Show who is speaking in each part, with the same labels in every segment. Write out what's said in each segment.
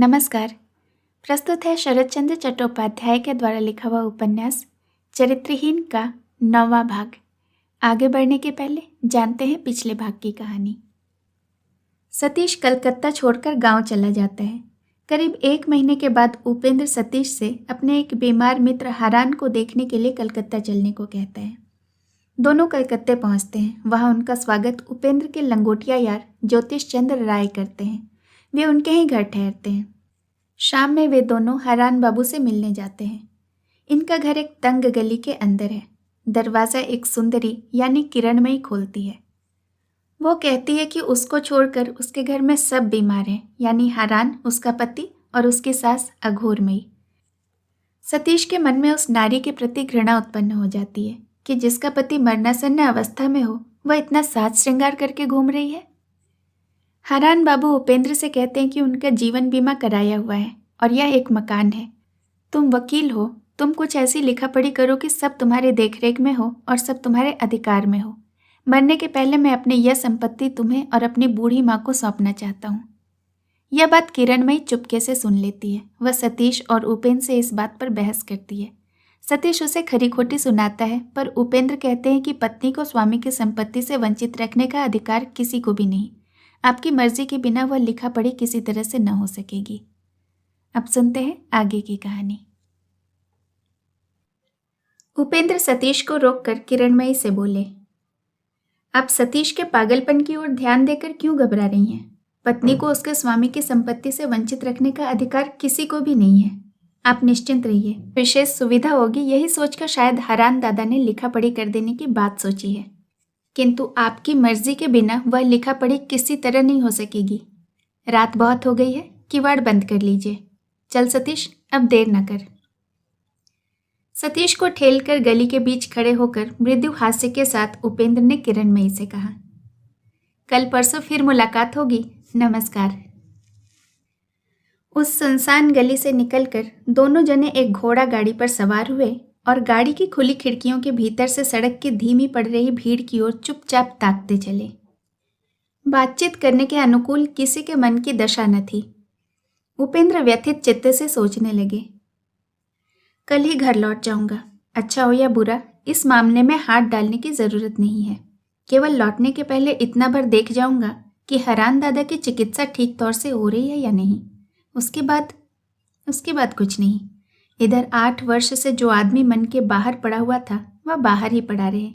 Speaker 1: नमस्कार। प्रस्तुत है शरद चंद्र चट्टोपाध्याय के द्वारा लिखा हुआ उपन्यास चरित्रहीन का 9वां भाग। आगे बढ़ने के पहले जानते हैं पिछले भाग की कहानी। सतीश कलकत्ता छोड़कर गांव चला जाता है। करीब 1 महीने के बाद उपेंद्र सतीश से अपने एक बीमार मित्र हारान को देखने के लिए कलकत्ता चलने को कहता है। दोनों कलकत्ते पहुंचते हैं। वहां उनका स्वागत उपेंद्र के लंगोटिया यार ज्योतिष चंद्र राय करते हैं। वे उनके ही घर ठहरते हैं। शाम में वे दोनों हारान बाबू से मिलने जाते हैं। इनका घर एक तंग गली के अंदर है। दरवाज़ा एक सुंदरी यानी किरणमयी खोलती है। वो कहती है कि उसको छोड़कर उसके घर में सब बीमार हैं, यानी हारान, उसका पति और उसकी सास अघोरमयी। सतीश के मन में उस नारी के प्रति घृणा उत्पन्न हो जाती है कि जिसका पति मरणासन्न अवस्था में हो, वह इतना साज श्रृंगार करके घूम रही है। हारान बाबू उपेंद्र से कहते हैं कि उनका जीवन बीमा कराया हुआ है और यह एक मकान है। तुम वकील हो, तुम कुछ ऐसी लिखा पढ़ी करो कि सब तुम्हारे देखरेख में हो और सब तुम्हारे अधिकार में हो। मरने के पहले मैं अपनी यह संपत्ति तुम्हें और अपनी बूढ़ी माँ को सौंपना चाहता हूँ। यह बात किरणमयी चुपके से सुन लेती है। वह सतीश और उपेंद्र से इस बात पर बहस करती है। सतीश उसे खरी खोटी सुनाता है, पर उपेंद्र कहते हैं कि पत्नी को स्वामी की संपत्ति से वंचित रखने का अधिकार किसी को भी नहीं। आपकी मर्जी के बिना वह लिखा पढ़ी किसी तरह से न हो सकेगी। अब सुनते हैं आगे की कहानी। उपेंद्र सतीश को रोककर किरणमयी से बोले, आप सतीश के पागलपन की ओर ध्यान देकर क्यों घबरा रही हैं? पत्नी को उसके स्वामी की संपत्ति से वंचित रखने का अधिकार किसी को भी नहीं है। आप निश्चिंत रहिए, विशेष सुविधा होगी, यही सोचकर शायद हारान दादा ने लिखा पढ़ी कर देने की बात सोची है। किंतु आपकी मर्जी के बिना वह लिखा पढ़ी किसी तरह नहीं हो सकेगी। रात बहुत हो गई है, किवाड़ बंद कर लीजिए। चल सतीश, अब देर न कर। सतीश को ठेलकर गली के बीच खड़े होकर मृदु हास्य के साथ उपेंद्र ने किरणमयी से कहा, कल परसों फिर मुलाकात होगी। नमस्कार। उस सुनसान गली से निकलकर दोनों जने एक घोड़ा गाड़ी पर सवार हुए और गाड़ी की खुली खिड़कियों के भीतर से सड़क की धीमी पड़ रही भीड़ की ओर चुपचाप ताकते चले। बातचीत करने के अनुकूल किसी के मन की दशा न थी। उपेंद्र व्यथित चित्त से सोचने लगे, कल ही घर लौट जाऊंगा। अच्छा हो या बुरा, इस मामले में हाथ डालने की जरूरत नहीं है। केवल लौटने के पहले इतना भर देख जाऊंगा कि हारान दादा की चिकित्सा ठीक तौर से हो रही है या नहीं। उसके बाद कुछ नहीं। इधर 8 वर्ष से जो आदमी मन के बाहर पड़ा हुआ था, वह बाहर ही पड़ा रहे।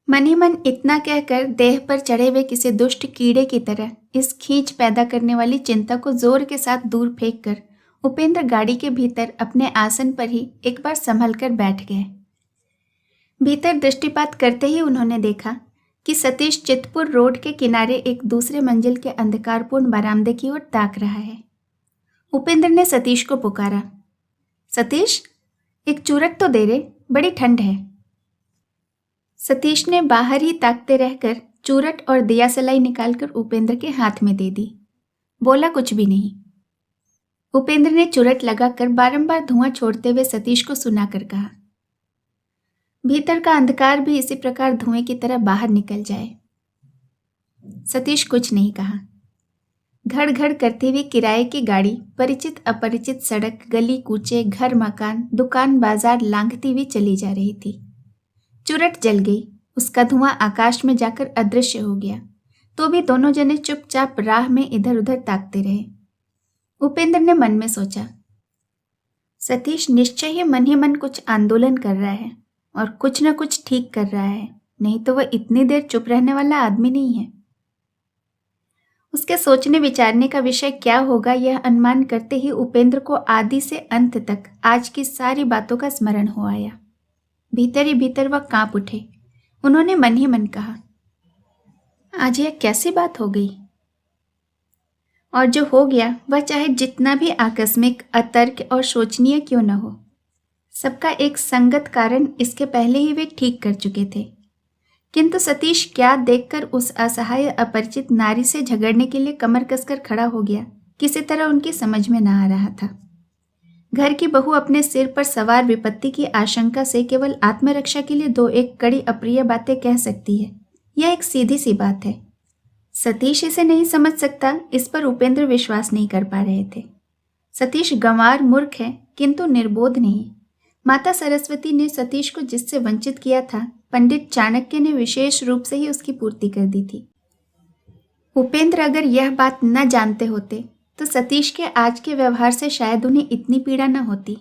Speaker 1: मन ही मन इतना कहकर देह पर चढ़े हुए किसी दुष्ट कीड़े की तरह इस खींच पैदा करने वाली चिंता को जोर के साथ दूर फेंक कर उपेंद्र गाड़ी के भीतर अपने आसन पर ही एक बार संभल कर बैठ गए। भीतर दृष्टिपात करते ही उन्होंने देखा कि सतीश चितपुर रोड के किनारे एक दूसरे मंजिल के अंधकारपूर्ण बरामदे की ओर ताक रहा है। उपेंद्र ने सतीश को पुकारा, सतीश, एक चूरट तो दे रे, बड़ी ठंड है। सतीश ने बाहर ही ताकते रहकर चूरट और दिया सलाई निकालकर उपेंद्र के हाथ में दे दी। बोला कुछ भी नहीं। उपेंद्र ने चूरट लगाकर बारंबार धुआं छोड़ते हुए सतीश को सुनाकर कहा, भीतर का अंधकार भी इसी प्रकार धुएं की तरह बाहर निकल जाए। सतीश कुछ नहीं कहा। घड़ घड़ करती हुई किराए की गाड़ी परिचित अपरिचित सड़क, गली कूचे, घर मकान, दुकान बाजार लांघती हुई चली जा रही थी। चुरट जल गई, उसका धुआं आकाश में जाकर अदृश्य हो गया। तो भी दोनों जने चुपचाप राह में इधर उधर ताकते रहे। उपेंद्र ने मन में सोचा, सतीश निश्चय ही मन कुछ आंदोलन कर रहा है और कुछ न कुछ ठीक कर रहा है, नहीं तो वह इतनी देर चुप रहने वाला आदमी नहीं है। उसके सोचने विचारने का विषय क्या होगा, यह अनुमान करते ही उपेंद्र को आदि से अंत तक आज की सारी बातों का स्मरण हो आया। भीतर ही भीतर वह कांप उठे। उन्होंने मन ही मन कहा, आज यह कैसी बात हो गई? और जो हो गया वह चाहे जितना भी आकस्मिक, अतर्क और शोचनीय क्यों न हो, सबका एक संगत कारण इसके पहले ही वे ठीक कर चुके थे। किंतु सतीश क्या देखकर उस असहाय अपरिचित नारी से झगड़ने के लिए कमर कसकर खड़ा हो गया, किसी तरह उनकी समझ में न आ रहा था। घर की बहू अपने सिर पर सवार विपत्ति की आशंका से केवल आत्मरक्षा के लिए 2-1 कड़ी अप्रिय बातें कह सकती है, यह एक सीधी सी बात है। सतीश इसे नहीं समझ सकता, इस पर उपेंद्र विश्वास नहीं कर पा रहे थे। सतीश गंवार मूर्ख है, किंतु निर्बोध नहीं। माता सरस्वती ने सतीश को जिससे वंचित किया था, पंडित चाणक्य ने विशेष रूप से ही उसकी पूर्ति कर दी थी। उपेंद्र अगर यह बात न जानते होते तो सतीश के आज के व्यवहार से शायद उन्हें इतनी पीड़ा न होती।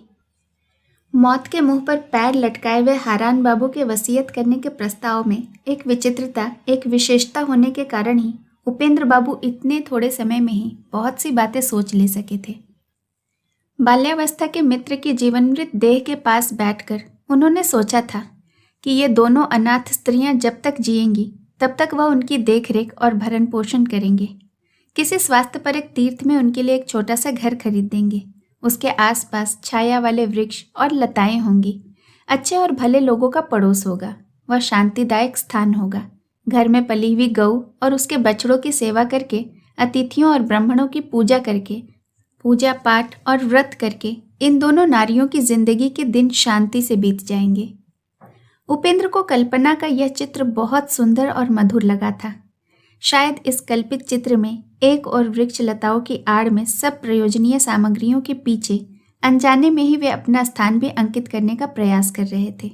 Speaker 1: मौत के मुंह पर पैर लटकाए हुए हारान बाबू के वसीयत करने के प्रस्ताव में एक विचित्रता, एक विशेषता होने के कारण ही उपेंद्र बाबू इतने थोड़े समय में ही बहुत सी बातें सोच ले सके थे। बाल्यावस्था के मित्र की जीवनमृत देह के पास बैठकर उन्होंने सोचा था कि ये दोनों अनाथ स्त्रियां जब तक जिएंगी तब तक वह उनकी देखरेख और भरण पोषण करेंगे। किसी स्वास्थ्यपरक तीर्थ में उनके लिए एक छोटा सा घर खरीद देंगे। उसके आसपास छाया वाले वृक्ष और लताएं होंगी। अच्छे और भले लोगों का पड़ोस होगा। वह शांतिदायक स्थान होगा। घर में पली हुई गऊ और उसके बछड़ों की सेवा करके, अतिथियों और ब्राह्मणों की पूजा करके, पूजा पाठ और व्रत करके इन दोनों नारियों की जिंदगी के दिन शांति से बीत जाएंगे। उपेंद्र को कल्पना का यह चित्र बहुत सुंदर और मधुर लगा था। शायद इस कल्पित चित्र में एक और वृक्ष लताओं की आड़ में सब प्रयोजनीय सामग्रियों के पीछे अनजाने में ही वे अपना स्थान भी अंकित करने का प्रयास कर रहे थे।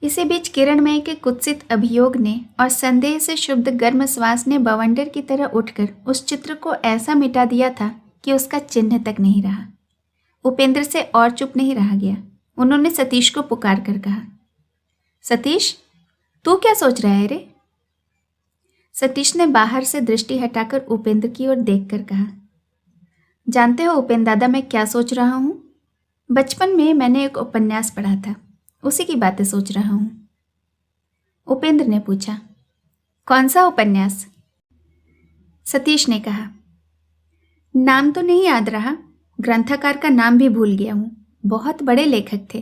Speaker 1: इसी बीच किरणमय के कुत्सित अभियोग ने और संदेह से शुद्ध गर्म श्वास ने बवंडर की तरह उठकर उस चित्र को ऐसा मिटा दिया था कि उसका चिन्ह तक नहीं रहा। उपेंद्र से और चुप नहीं रहा गया। उन्होंने सतीश को पुकार कर कहा, सतीश, तू क्या सोच रहा है रे? सतीश ने बाहर से दृष्टि हटाकर उपेंद्र की ओर देखकर कहा, जानते हो उपेंद्र दादा मैं क्या सोच रहा हूँ? बचपन में मैंने एक उपन्यास पढ़ा था, उसी की बातें सोच रहा हूँ। उपेंद्र ने पूछा, कौन सा उपन्यास? सतीश ने कहा, नाम तो नहीं याद रहा, ग्रंथकार का नाम भी भूल गया हूँ। बहुत बड़े लेखक थे,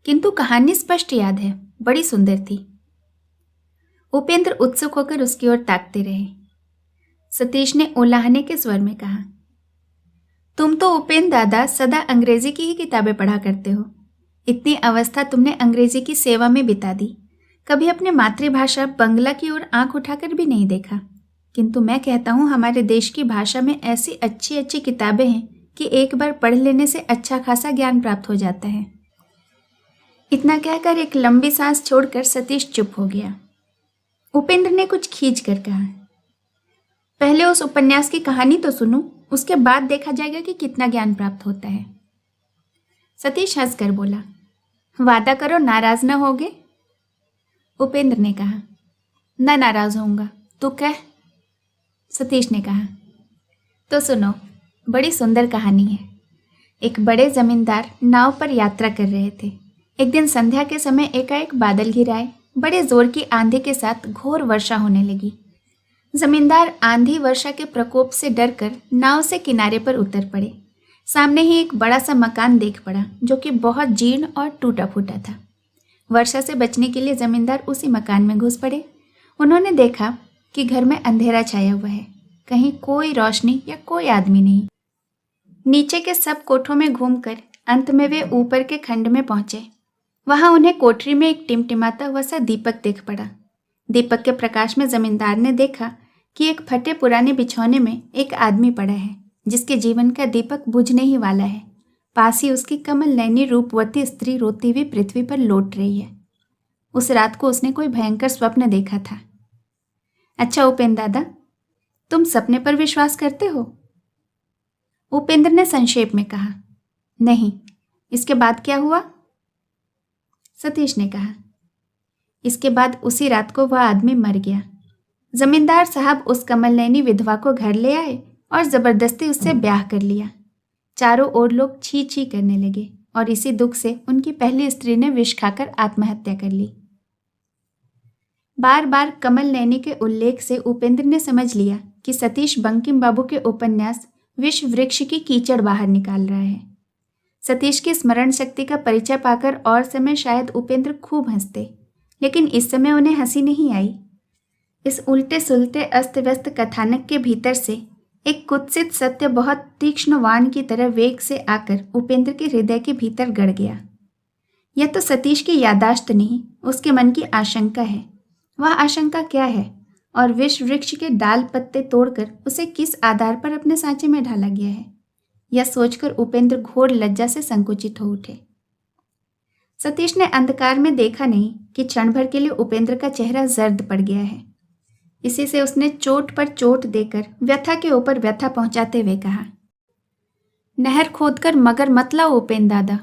Speaker 1: किंतु कहानी स्पष्ट याद है, बड़ी सुंदर थी। उपेंद्र उत्सुक होकर उसकी ओर ताकते रहे। सतीश ने उलाहने के स्वर में कहा, तुम तो उपेंद्र दादा सदा अंग्रेजी की ही किताबें पढ़ा करते हो। इतनी अवस्था तुमने अंग्रेजी की सेवा में बिता दी, कभी अपने मातृभाषा बंगला की ओर आंख उठाकर भी नहीं देखा। किंतु मैं कहता हूँ हमारे देश की भाषा में ऐसी अच्छी अच्छी किताबें हैं कि एक बार पढ़ लेने से अच्छा खासा ज्ञान प्राप्त हो जाता है। इतना कहकर एक लंबी सांस छोड़कर सतीश चुप हो गया। उपेंद्र ने कुछ खींच कर कहा, पहले उस उपन्यास की कहानी तो सुनो, उसके बाद देखा जाएगा कि कितना ज्ञान प्राप्त होता है। सतीश हंसकर बोला, वादा करो नाराज न होगे? उपेंद्र ने कहा, न नाराज होऊंगा, तू कह। सतीश ने कहा, तो सुनो, बड़ी सुंदर कहानी है। एक बड़े जमींदार नाव पर यात्रा कर रहे थे। एक दिन संध्या के समय एकाएक बादल घिर आए। बड़े जोर की आंधी के साथ घोर वर्षा होने लगी। जमींदार आंधी वर्षा के प्रकोप से डरकर नाव से किनारे पर उतर पड़े। सामने ही एक बड़ा सा मकान देख पड़ा जो कि बहुत जीर्ण और टूटा फूटा था। वर्षा से बचने के लिए जमींदार उसी मकान में घुस पड़े। उन्होंने देखा कि घर में अंधेरा छाया हुआ है, कहीं कोई रोशनी या कोई आदमी नहीं। नीचे के सब कोठों में घूमकर अंत में वे ऊपर के खंड में पहुंचे। वहां उन्हें कोठरी में एक टिमटिमाता हुआ सा दीपक दिख पड़ा। दीपक के प्रकाश में जमींदार ने देखा कि एक फटे पुराने बिछौने में एक आदमी पड़ा है, जिसके जीवन का दीपक बुझने ही वाला है। पास ही उसकी कमल नैनी रूपवती स्त्री रोती हुई पृथ्वी पर लौट रही है। उस रात को उसने कोई भयंकर स्वप्न देखा था। अच्छा उपेंद्र दादा, तुम सपने पर विश्वास करते हो? उपेंद्र ने संक्षेप में कहा, नहीं। इसके बाद क्या हुआ? सतीश ने कहा, इसके बाद उसी रात को वह आदमी मर गया। जमींदार साहब उस कमल नैनी विधवा को घर ले आए और जबरदस्ती उससे ब्याह कर लिया। चारों ओर लोग छी छी करने लगे और इसी दुख से उनकी पहली स्त्री ने विष खाकर आत्महत्या कर ली। बार बार कमल नैनी के उल्लेख से उपेंद्र ने समझ लिया कि सतीश बंकिम बाबू के उपन्यास विष वृक्ष की कीचड़ बाहर निकाल रहा है। सतीश की स्मरण शक्ति का परिचय पाकर और समय शायद उपेंद्र खूब हंसते, लेकिन इस समय उन्हें हंसी नहीं आई। इस उल्टे सुलटे अस्त व्यस्त कथानक के भीतर से एक कुत्सित सत्य बहुत तीक्ष्ण वाण की तरह वेग से आकर उपेंद्र के हृदय के भीतर गड़ गया। यह तो सतीश की यादाश्त नहीं, उसके मन की आशंका है। वह आशंका क्या है? और विष वृक्ष के डाल पत्ते तोड़कर उसे किस आधार पर अपने सांचे में ढाला गया है, यह सोचकर उपेंद्र घोर लज्जा से संकुचित हो उठे। सतीश ने अंधकार में देखा नहीं कि क्षण भर के लिए उपेंद्र का चेहरा जर्द पड़ गया है। इसी से उसने चोट पर चोट देकर व्यथा के ऊपर व्यथा पहुंचाते हुए कहा, नहर खोदकर मगर मत लाओ उपेंद्र दादा।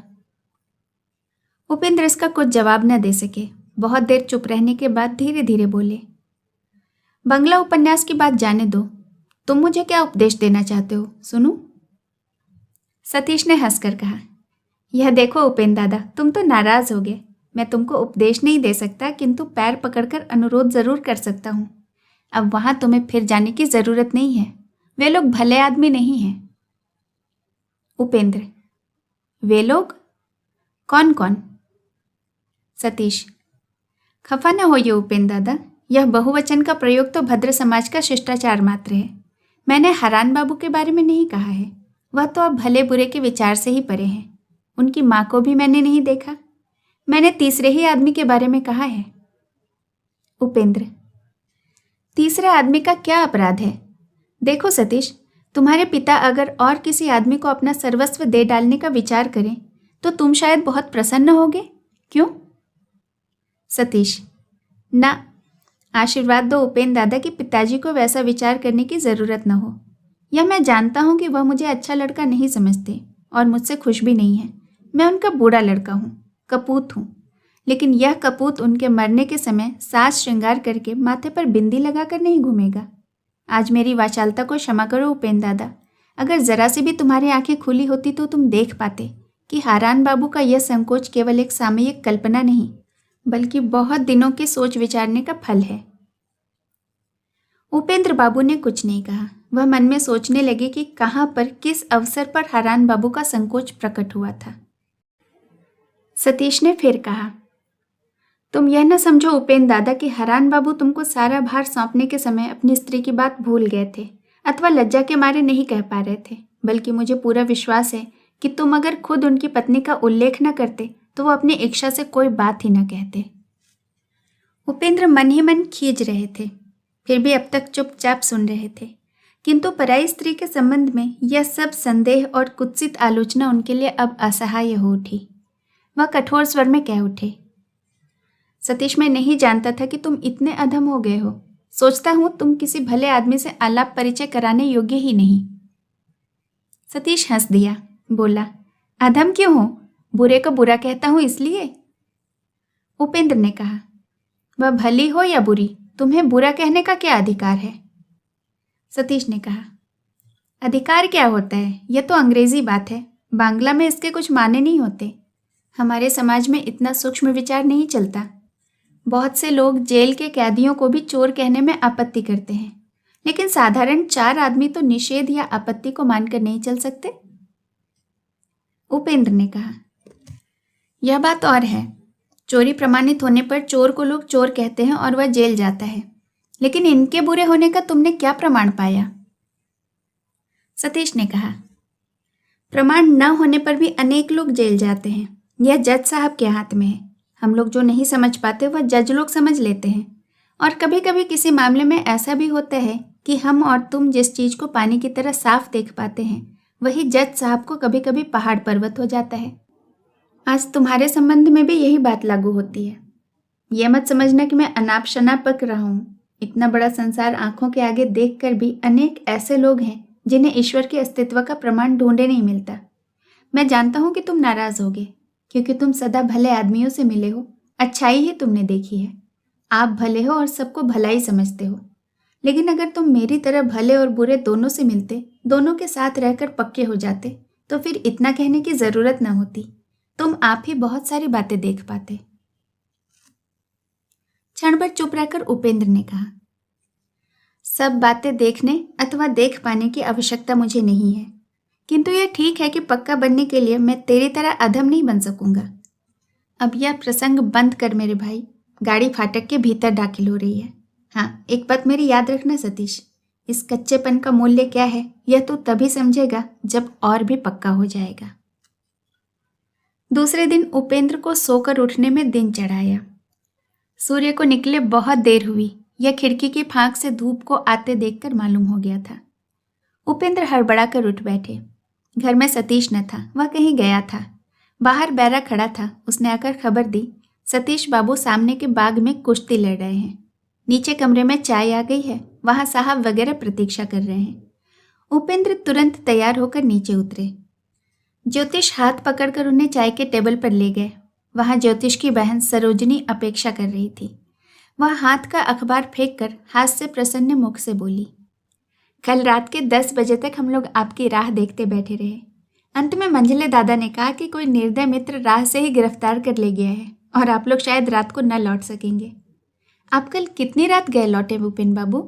Speaker 1: उपेंद्र इसका कुछ जवाब न दे सके। बहुत देर चुप रहने के बाद धीरे धीरे बोले, बंगला उपन्यास की बात जाने दो, तुम मुझे क्या उपदेश देना चाहते हो, सुनूं? सतीश ने हंसकर कहा, यह देखो उपेंद्र दादा, तुम तो नाराज हो गए। मैं तुमको उपदेश नहीं दे सकता, किंतु पैर पकड़कर अनुरोध जरूर कर सकता हूं। अब वहां तुम्हें फिर जाने की जरूरत नहीं है। वे लोग भले आदमी नहीं हैं। उपेंद्र, वे लोग? कौन कौन? सतीश, खफा न होइए उपेंद्र दादा, यह बहुवचन का प्रयोग तो भद्र समाज का शिष्टाचार मात्र है। मैंने हरान बाबू के बारे में नहीं कहा है। वह तो अब भले बुरे के विचार से ही परे हैं। उनकी माँ को भी मैंने नहीं देखा। मैंने तीसरे ही आदमी के बारे में कहा है। उपेंद्र, तीसरे आदमी का क्या अपराध है? देखो सतीश, तुम्हारे पिता अगर और किसी आदमी को अपना सर्वस्व दे डालने का विचार करें तो तुम शायद बहुत प्रसन्न होगे, क्यों? सतीश, ना, आशीर्वाद दो उपेंद्र दादा कि पिताजी को वैसा विचार करने की जरूरत न हो। यह मैं जानता हूं कि वह मुझे अच्छा लड़का नहीं समझते और मुझसे खुश भी नहीं है। मैं उनका बूढ़ा लड़का हूँ, कपूत हूँ, लेकिन यह कपूत उनके मरने के समय साज श्रृंगार करके माथे पर बिंदी लगाकर नहीं घूमेगा। आज मेरी वाचालता को क्षमा करो उपेंद्र दादा। अगर जरा सी भी तुम्हारी आंखें खुली होती तो तुम देख पाते कि हारान बाबू का यह संकोच केवल एक सामयिक कल्पना नहीं, बल्कि बहुत दिनों के सोच विचारने का फल है। उपेंद्र बाबू ने कुछ नहीं कहा। वह मन में सोचने लगे कि कहाँ पर, किस अवसर पर हारान बाबू का संकोच प्रकट हुआ था। सतीश ने फिर कहा, तुम यह न समझो उपेंद्र दादा कि हरान बाबू तुमको सारा भार सौंपने के समय अपनी स्त्री की बात भूल गए थे अथवा लज्जा के मारे नहीं कह पा रहे थे, बल्कि मुझे पूरा विश्वास है कि तुम अगर खुद उनकी पत्नी का उल्लेख न करते तो वो अपनी इच्छा से कोई बात ही न कहते। उपेंद्र मन ही मन खींच रहे थे, फिर भी अब तक चुपचाप सुन रहे थे, किंतु पराई स्त्री के संबंध में यह सब संदेह और कुत्सित आलोचना उनके लिए अब असहाय हो उठी। वह कठोर स्वर में कह उठे, सतीश, मैं नहीं जानता था कि तुम इतने अधम हो गए हो। सोचता हूं तुम किसी भले आदमी से आलाप परिचय कराने योग्य ही नहीं। सतीश हंस दिया, बोला, अधम क्यों हो? बुरे को बुरा कहता हूं इसलिए? उपेंद्र ने कहा, वह भली हो या बुरी, तुम्हें बुरा कहने का क्या अधिकार है? सतीश ने कहा, अधिकार क्या होता है? यह तो अंग्रेजी बात है। बांग्ला में इसके कुछ माने नहीं होते। हमारे समाज में इतना सूक्ष्म विचार नहीं चलता। बहुत से लोग जेल के कैदियों को भी चोर कहने में आपत्ति करते हैं, लेकिन साधारण 4 आदमी तो निषेध या आपत्ति को मानकर नहीं चल सकते। उपेंद्र ने कहा, यह बात और है। चोरी प्रमाणित होने पर चोर को लोग चोर कहते हैं और वह जेल जाता है, लेकिन इनके बुरे होने का तुमने क्या प्रमाण पाया? सतीश ने कहा, प्रमाण न होने पर भी अनेक लोग जेल जाते हैं। यह जज साहब के हाथ में है। हम लोग जो नहीं समझ पाते वह जज लोग समझ लेते हैं। और कभी कभी किसी मामले में ऐसा भी होता है कि हम और तुम जिस चीज़ को पानी की तरह साफ देख पाते हैं, वही जज साहब को कभी कभी पहाड़ पर्वत हो जाता है। आज तुम्हारे संबंध में भी यही बात लागू होती है। यह मत समझना कि मैं अनाप शनाप पक रहा हूँ। इतना बड़ा संसार आंखों के आगे देख कर भी अनेक ऐसे लोग हैं जिन्हें ईश्वर के अस्तित्व का प्रमाण ढूंढे नहीं मिलता। मैं जानता हूँ कि तुम नाराज होगे, क्योंकि तुम सदा भले आदमियों से मिले हो, अच्छाई ही तुमने देखी है। आप भले हो और सबको भलाई समझते हो, लेकिन अगर तुम मेरी तरह भले और बुरे दोनों से मिलते, दोनों के साथ रहकर पक्के हो जाते, तो फिर इतना कहने की जरूरत न होती। तुम आप ही बहुत सारी बातें देख पाते। क्षण भर चुप रहकर उपेंद्र ने कहा, सब बातें देखने अथवा देख पाने की आवश्यकता मुझे नहीं है, किंतु यह ठीक है कि पक्का बनने के लिए मैं तेरी तरह अधम नहीं बन सकूंगा। अब यह प्रसंग बंद कर मेरे भाई, गाड़ी फाटक के भीतर दाखिल हो रही है। हाँ, एक बात मेरी याद रखना सतीश, इस कच्चेपन का मूल्य क्या है यह तू तभी समझेगा जब और भी पक्का हो जाएगा। दूसरे दिन उपेंद्र को सोकर उठने में दिन चढ़ाया। सूर्य को निकले बहुत देर हुई। यह खिड़की की फांक से धूप को आते देखकर मालूम हो गया था। उपेंद्र हड़बड़ा कर उठ बैठे। घर में सतीश न था, वह कहीं गया था। बाहर बैरा खड़ा था। उसने आकर खबर दी, सतीश बाबू सामने के बाग में कुश्ती लड़ रहे हैं। नीचे कमरे में चाय आ गई है, वहां साहब वगैरह प्रतीक्षा कर रहे हैं। उपेंद्र तुरंत तैयार होकर नीचे उतरे। ज्योतिष हाथ पकड़कर उन्हें चाय के टेबल पर ले गए। वहां ज्योतिष की बहन सरोजनी अपेक्षा कर रही थी। वह हाथ का अखबार फेंक कर हाथ से प्रसन्न मुख से बोली, कल रात के 10 बजे तक हम लोग आपकी राह देखते बैठे रहे। अंत में मंझले दादा ने कहा कि कोई निर्दय मित्र राह से ही गिरफ्तार कर ले गया है और आप लोग शायद रात को न लौट सकेंगे। आप कल कितनी रात गए लौटे भूपेन बाबू?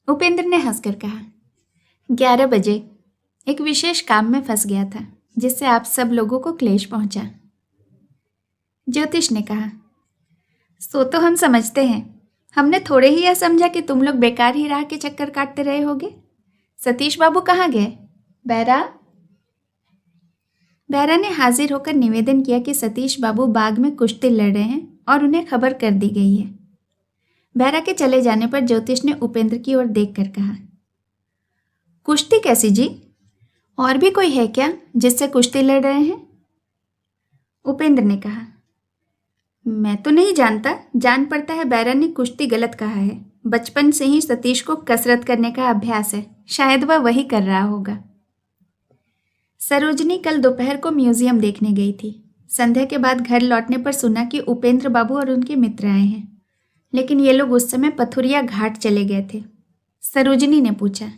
Speaker 1: उपेंद्र ने हंसकर कहा, 11 बजे। एक विशेष काम में फंस गया था जिससे आप सब लोगों को क्लेश पहुंचा। ज्योतिष ने कहा, सो तो हम समझते हैं, हमने थोड़े ही यह समझा कि तुम लोग बेकार ही राह के चक्कर काटते रहे होगे। सतीश बाबू कहाँ गए? बैरा ने हाजिर होकर निवेदन किया कि सतीश बाबू बाग में कुश्ती लड़ रहे हैं और उन्हें खबर कर दी गई है। बैरा के चले जाने पर ज्योतिष ने उपेंद्र की ओर देखकर कहा, कुश्ती कैसी जी? और भी कोई है क्या जिससे कुश्ती लड़ रहे हैं? उपेंद्र ने कहा, मैं तो नहीं जानता, जान पड़ता है बैरा ने कुश्ती गलत कहा है। बचपन से ही सतीश को कसरत करने का अभ्यास है, शायद वह वही कर रहा होगा। सरोजनी कल दोपहर को म्यूजियम देखने गई थी। संध्या के बाद घर लौटने पर सुना कि उपेंद्र बाबू और उनके मित्र आए हैं, लेकिन ये लोग उस समय पथुरिया घाट चले गए थे। सरोजनी ने पूछा,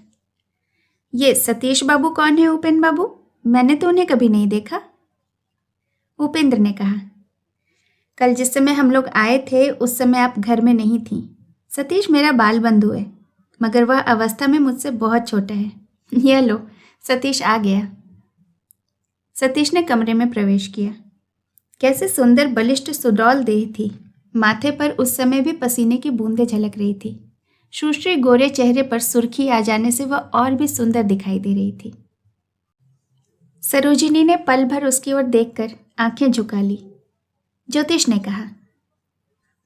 Speaker 1: ये सतीश बाबू कौन है उपेंद्र बाबू? मैंने तो उन्हें कभी नहीं देखा। उपेंद्र ने कहा, कल जिस समय हम लोग आए थे उस समय आप घर में नहीं थीं। सतीश मेरा बाल बंधु है, मगर वह अवस्था में मुझसे बहुत छोटा है। यह लो, सतीश आ गया। सतीश ने कमरे में प्रवेश किया। कैसे सुंदर बलिष्ठ सुडौल देह थी। माथे पर उस समय भी पसीने की बूंदें झलक रही थी। सुश्री गोरे चेहरे पर सुर्खी आ जाने से वह और भी सुंदर दिखाई दे रही थी। सरोजिनी ने पल भर उसकी ओर देखकर आंखें झुका ली। ज्योतिष ने कहा,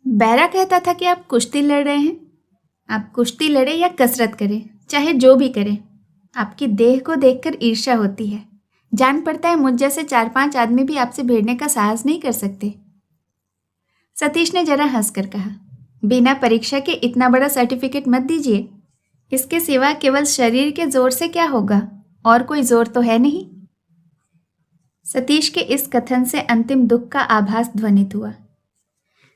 Speaker 1: बैरा कहता था कि आप कुश्ती लड़ रहे हैं। आप कुश्ती लड़े या कसरत करें, चाहे जो भी करें, आपकी देह को देखकर ईर्ष्या होती है। जान पड़ता है मुझ जैसे 4-5 आदमी भी आपसे भिड़ने का साहस नहीं कर सकते। सतीश ने जरा हंसकर कहा, बिना परीक्षा के इतना बड़ा सर्टिफिकेट मत दीजिए। इसके सिवा केवल शरीर के जोर से क्या होगा, और कोई जोर तो है नहीं। सतीश के इस कथन से अंतिम दुख का आभास ध्वनित हुआ।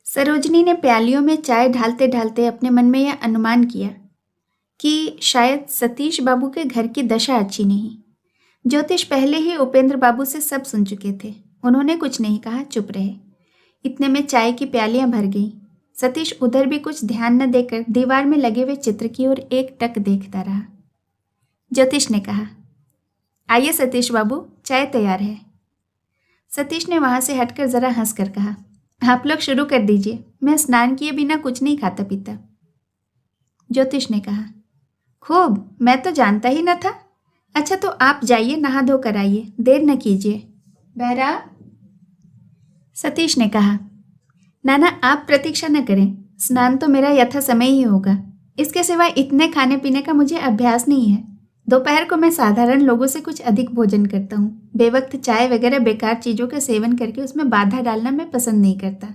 Speaker 1: सरोजनी ने प्यालियों में चाय ढालते ढालते अपने मन में यह अनुमान किया कि शायद सतीश बाबू के घर की दशा अच्छी नहीं। ज्योतिष पहले ही उपेंद्र बाबू से सब सुन चुके थे। उन्होंने कुछ नहीं कहा, चुप रहे। इतने में चाय की प्यालियां भर गईं। सतीश उधर भी कुछ ध्यान न देकर दीवार में लगे हुए चित्र की ओर एक टक देखता रहा। ज्योतिष ने कहा, आइए सतीश बाबू, चाय तैयार है। सतीश ने वहां से हटकर जरा हंसकर कहा, आप लोग शुरू कर दीजिए, मैं स्नान किए बिना कुछ नहीं खाता पीता। ज्योतिष ने कहा, खूब, मैं तो जानता ही न था। अच्छा तो आप जाइए, नहा धो कर आइए, देर न कीजिए। बैरा, सतीश ने कहा, नाना आप प्रतीक्षा न करें, स्नान तो मेरा यथा समय ही होगा। इसके सिवाय इतने खाने पीने का मुझे अभ्यास नहीं है। दोपहर को मैं साधारण लोगों से कुछ अधिक भोजन करता हूँ। बेवक्त चाय वगैरह बेकार चीज़ों का सेवन करके उसमें बाधा डालना मैं पसंद नहीं करता।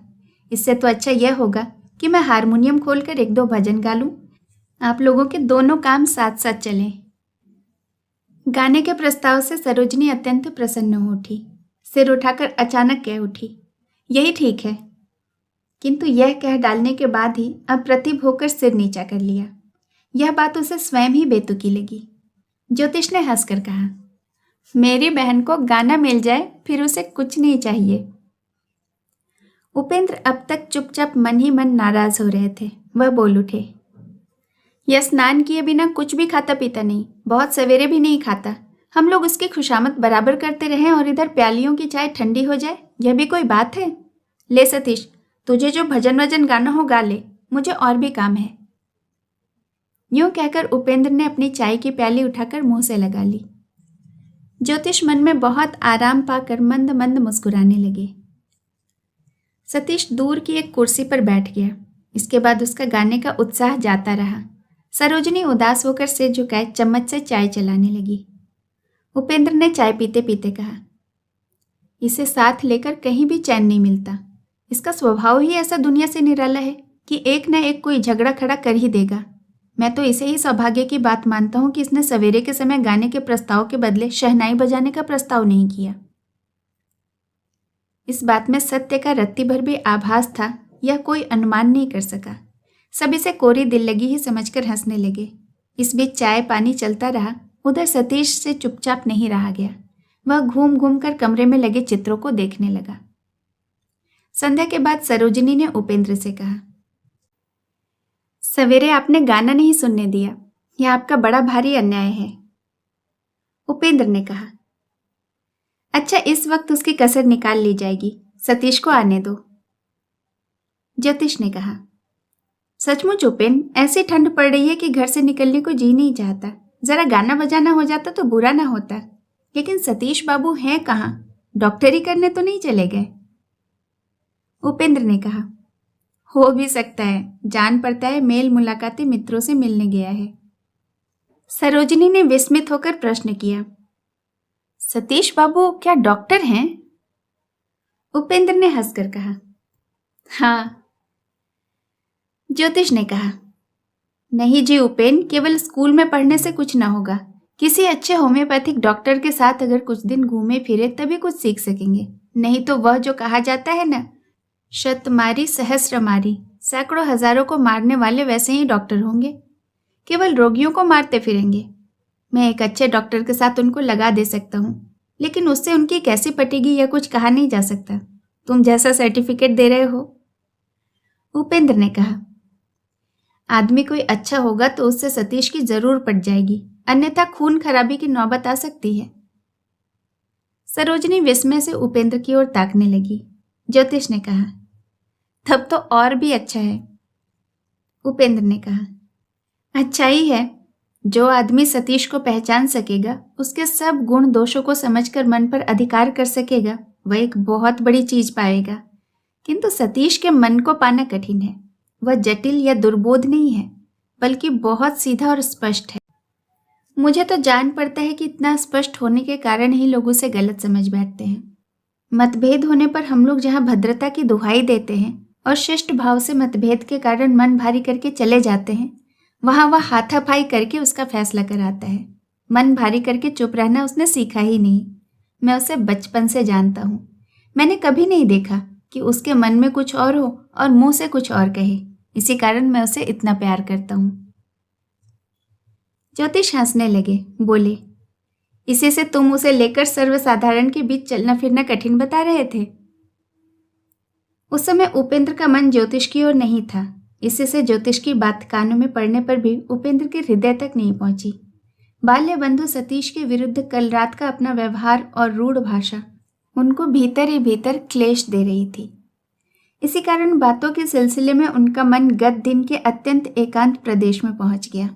Speaker 1: इससे तो अच्छा यह होगा कि मैं हारमोनियम खोलकर 1-2 भजन गा लूँ। आप लोगों के दोनों काम साथ साथ चलें। गाने के प्रस्ताव से सरोजनी अत्यंत प्रसन्न हो उठी। सिर उठाकर अचानक कह उठी, यही ठीक है। किंतु यह कह डालने के बाद ही अप्रतिभ होकर सिर नीचा कर लिया। यह बात उसे स्वयं ही बेतुकी लगी। ज्योतिष ने हंसकर कहा, मेरी बहन को गाना मिल जाए फिर उसे कुछ नहीं चाहिए। उपेंद्र अब तक चुपचाप मन ही मन नाराज हो रहे थे। वह बोल उठे, यह स्नान किए बिना कुछ भी खाता पीता नहीं, बहुत सवेरे भी नहीं खाता। हम लोग उसकी खुशामद बराबर करते रहें और इधर प्यालियों की चाय ठंडी हो जाए, यह भी कोई बात है? ले सतीश, तुझे जो भजन वजन गाना हो गा ले, मुझे और भी काम है। यूं कहकर उपेंद्र ने अपनी चाय की प्याली उठाकर मुंह से लगा ली। ज्योतिष मन में बहुत आराम पाकर मंद मंद मुस्कुराने लगे। सतीश दूर की एक कुर्सी पर बैठ गया। इसके बाद उसका गाने का उत्साह जाता रहा। सरोजनी उदास होकर सिर झुकाए चम्मच से चाय चलाने लगी। उपेंद्र ने चाय पीते पीते कहा, इसे साथ लेकर कहीं भी चैन नहीं मिलता। इसका स्वभाव ही ऐसा दुनिया से निराला है कि एक न एक कोई झगड़ा खड़ा कर ही देगा। मैं तो इसे ही सौभाग्य की बात मानता हूँ कि इसने सवेरे के समय गाने के प्रस्ताव के बदले शहनाई बजाने का प्रस्ताव नहीं किया। इस बात में सत्य का रत्ती भर भी आभास था, यह कोई अनुमान नहीं कर सका। सब इसे कोरी दिल लगी ही समझकर हंसने लगे। इस बीच चाय पानी चलता रहा। उधर सतीश से चुपचाप नहीं रहा गया। वह घूम घूम कर कमरे में लगे चित्रों को देखने लगा। संध्या के बाद सरोजिनी ने उपेंद्र से कहा, सवेरे आपने गाना नहीं सुनने दिया, यह आपका बड़ा भारी अन्याय है। उपेंद्र ने कहा, अच्छा, इस वक्त उसकी कसर निकाल ली जाएगी, सतीश को आने दो। ज्योतिष ने कहा, सचमुच उपेंद्र, ऐसी ठंड पड़ रही है कि घर से निकलने को जी नहीं चाहता। जरा गाना बजाना हो जाता तो बुरा ना होता, लेकिन सतीश बाबू हैं कहाँ? डॉक्टरी करने तो नहीं चले गए? उपेंद्र ने कहा, हो भी सकता है, जान पड़ता है मेल मुलाकाती मित्रों से मिलने गया है। सरोजिनी ने विस्मित होकर प्रश्न किया, सतीश बाबू क्या डॉक्टर हैं? उपेंद्र ने हंसकर कहा, हाँ। ज्योतिष ने कहा, नहीं जी उपेंद्र, केवल स्कूल में पढ़ने से कुछ ना होगा। किसी अच्छे होम्योपैथिक डॉक्टर के साथ अगर कुछ दिन घूमे फिरे तभी कुछ सीख सकेंगे। नहीं तो वह जो कहा जाता है ना, शतमारी सहस्र मारी, सैकड़ों हजारों को मारने वाले वैसे ही डॉक्टर होंगे, केवल रोगियों को मारते फिरेंगे। मैं एक अच्छे डॉक्टर के साथ उनको लगा दे सकता हूँ, लेकिन उससे उनकी कैसी पटेगी यह कुछ कहा नहीं जा सकता। तुम जैसा सर्टिफिकेट दे रहे हो। उपेंद्र ने कहा, आदमी कोई अच्छा होगा तो उससे सतीश की जरूर पट जाएगी, अन्यथा खून खराबी की नौबत आ सकती है। सरोजनी विस्मय से उपेंद्र की ओर ताकने लगी। ज्योतिष ने कहा, तब तो और भी अच्छा है। उपेंद्र ने कहा, अच्छा ही है। जो आदमी सतीश को पहचान सकेगा, उसके सब गुण दोषों को समझकर मन पर अधिकार कर सकेगा, वह एक बहुत बड़ी चीज पाएगा। किंतु सतीश के मन को पाना कठिन है। वह जटिल या दुर्बोध नहीं है, बल्कि बहुत सीधा और स्पष्ट है। मुझे तो जान पड़ता है कि इतना स्पष्ट होने के कारण ही लोग उसे गलत समझ बैठते हैं। मतभेद होने पर हम लोग जहाँ भद्रता की दुहाई देते हैं और शिष्ट भाव से मतभेद के कारण मन भारी करके चले जाते हैं, वहाँ वह हाथापाई करके उसका फैसला कराता है। मन भारी करके चुप रहना उसने सीखा ही नहीं। मैं उसे बचपन से जानता हूँ। मैंने कभी नहीं देखा कि उसके मन में कुछ और हो और मुंह से कुछ और कहे। इसी कारण मैं उसे इतना प्यार करता हूँ। ज्योतिष हंसने लगे, बोले, इसी से तुम उसे लेकर सर्वसाधारण के बीच चलना फिरना कठिन बता रहे थे। उस समय उपेंद्र का मन ज्योतिष की ओर नहीं था। इसी से ज्योतिष की बात कानों में पड़ने पर भी उपेंद्र के हृदय तक नहीं पहुंची। बाल्य बंधु सतीश के विरुद्ध कल रात का अपना व्यवहार और रूढ़ भाषा उनको भीतर ही भीतर क्लेश दे रही थी। इसी कारण बातों के सिलसिले में उनका मन गत दिन के अत्यंत एकांत प्रदेश में पहुंच गया।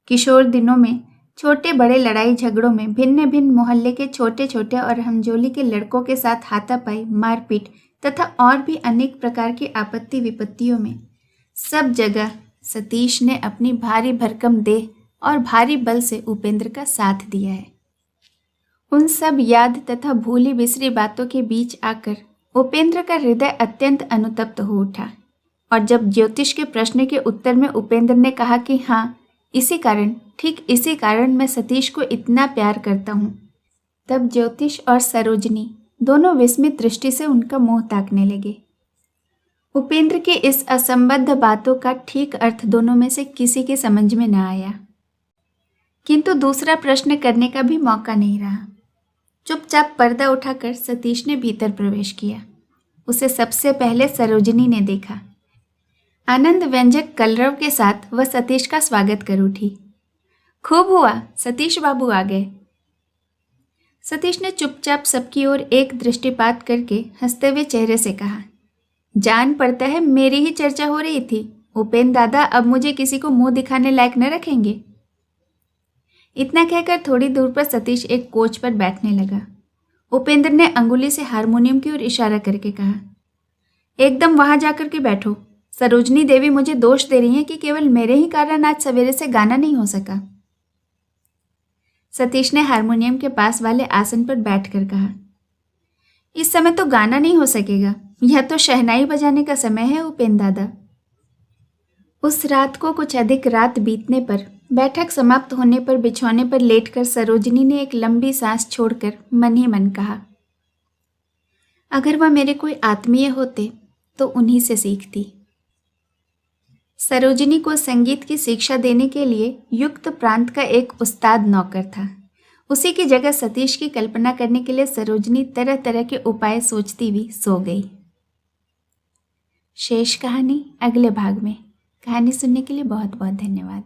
Speaker 1: किशोर दिनों में छोटे बड़े लड़ाई झगड़ों में भिन्न भिन्न मोहल्ले के छोटे छोटे और हमजोली के लड़कों के साथ हाथापाई, मारपीट तथा और भी अनेक प्रकार की आपत्ति विपत्तियों में सब जगह सतीश ने अपनी भारी भरकम देह और भारी बल से उपेंद्र का साथ दिया है। उन सब याद तथा भूली बिसरी बातों के बीच आकर उपेंद्र का हृदय अत्यंत अनुतप्त हो उठा। और जब ज्योतिष के प्रश्न के उत्तर में उपेंद्र ने कहा कि हाँ, इसी कारण, ठीक इसी कारण मैं सतीश को इतना प्यार करता हूँ, तब ज्योतिष और सरोजनी दोनों विस्मित दृष्टि से उनका मुंह ताकने लगे। उपेंद्र की इस असंबद्ध बातों का ठीक अर्थ दोनों में से किसी के समझ में न आया, किंतु दूसरा प्रश्न करने का भी मौका नहीं रहा। चुपचाप पर्दा उठाकर सतीश ने भीतर प्रवेश किया। उसे सबसे पहले सरोजनी ने देखा। आनंद व्यंजक कलरव के साथ वह सतीश का स्वागत कर उठी। खूब हुआ, सतीश बाबू आ गए। सतीश ने चुपचाप सबकी ओर एक दृष्टिपात करके हंसते हुए चेहरे से कहा, जान पड़ता है मेरी ही चर्चा हो रही थी। उपेंद्र दादा अब मुझे किसी को मुंह दिखाने लायक न रखेंगे। इतना कहकर थोड़ी दूर पर सतीश एक कोच पर बैठने लगा। उपेंद्र ने अंगुली से हारमोनियम की ओर इशारा करके कहा, एकदम वहां जाकर के बैठो। सरोजनी देवी मुझे दोष दे रही हैं कि केवल मेरे ही कारण आज सवेरे से गाना नहीं हो सका। सतीश ने हारमोनियम के पास वाले आसन पर बैठकर कहा, इस समय तो गाना नहीं हो सकेगा, यह तो शहनाई बजाने का समय है उपेन दादा। उस रात को कुछ अधिक रात बीतने पर बैठक समाप्त होने पर बिछौने पर लेटकर सरोजनी ने एक लंबी सांस छोड़कर मन ही मन कहा, अगर वह मेरे कोई आत्मीय होते तो उन्हीं से सीखती। सरोजनी को संगीत की शिक्षा देने के लिए युक्त प्रांत का एक उस्ताद नौकर था। उसी की जगह सतीश की कल्पना करने के लिए सरोजनी तरह तरह के उपाय सोचती हुई सो गई। शेष कहानी अगले भाग में। कहानी सुनने के लिए बहुत बहुत धन्यवाद।